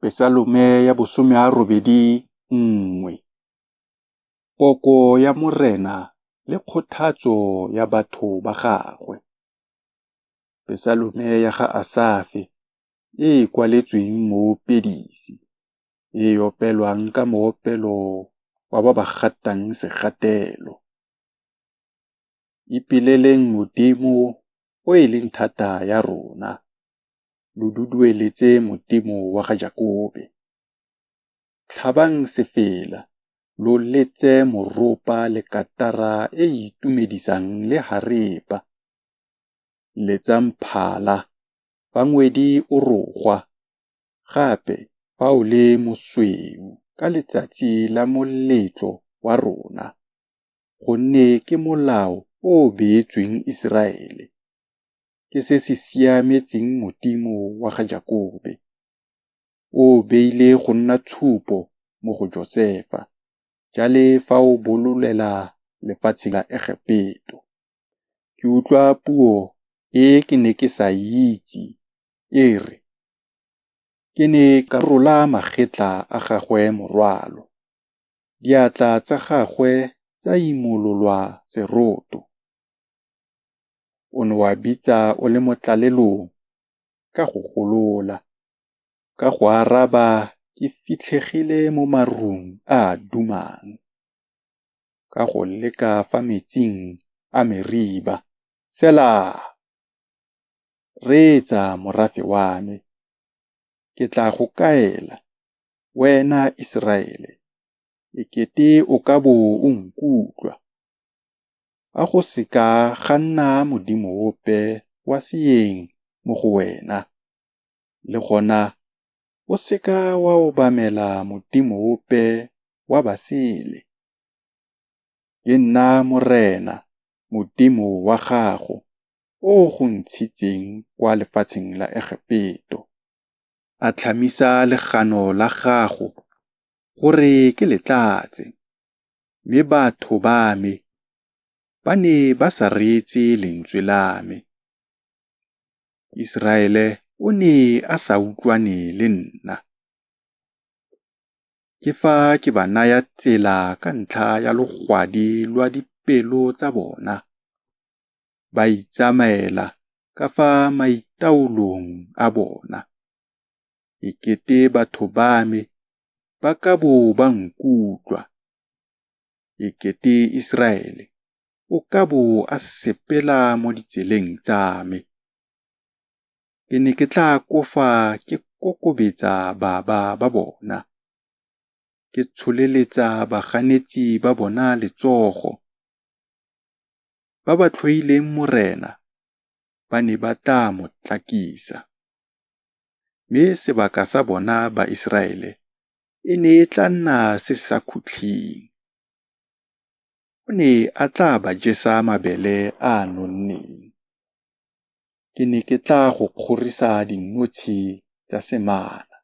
Pesalome ya 81. Poko ya morena le kgothatso ya batho ba gagwe. Pesalome ya ga Asafe e kwaletsweng mo Pedisi, e opelwang ka moopelo wa ba gatang segatelo. Ipileleng Modimo o e leng thata ya rona, lo dudueletse Modimo wa ga Jakobe. Tlhabang sefela, lo letse moropa le katara e itumedisang le haripa. Letsang phala, fa ngwedi o rogwa, gape fa o le mosweu ka letsatsi la moletlo wa rona, gonne ke molao o beetsweng Iseraele, ke se se siametseng Modimo wa ga Jakobe, o beile go nna tshupo mo go Josefa, jale fa o bololela lefatshe la Egepeto. Ke utlwa puo e ke ne ke sa itse, e re, ke ne ka rola magetla a gagwe morwalo, diatla tsa gagwe tsa imololwa seroto. O ne wa bitsa o le mo tlalelong ka go golola, ka go araba ke fitlhegile mo marung a dumang, ka go leka fa metsing a meriba. Sela! Reetsa morafe wa me, ke tla go kaela, wena Iseraele, ekete o ka bo o nkutlwa. A go seka ga nna modimo ope wa seeng mo go wena, le gona o seka wa obamela modimo ope wa basele. Ke nna morena, Modimo wa gago, o go ntshitseng kwa lefatsheng la Egepeto. A tlhamisa legano la gago gore ke letlatse, mme batho ba me ba ne ba sa reetse lentswe la me. Iseraele o ne a sa utlwane le nna. Ke fa ke ba naya tsela ka ntlha ya logwadi lwa dipelo tsa bona, ba itsamaela ka fa maitaolong a bona. Ekete batho ba me ba ka bo ba nkutlwa, ekete Iseraele o ka bo a sepela mo ditseleng tsa me. Ke ne ke tla kofa ke kokobetsa baba ba bona, ke tsholeletsa baganetsi ba bona letsogo. Ba ba tlhoileng morena ba ne ba tla mo tlakisa, mme sebaka sa bona ba Iseraele e ne e tla nna se sa khutleng. O ne a tla ba jesa mabele a nonneng. Ke ne ke tla go kgorisa dinotshe tsa semana.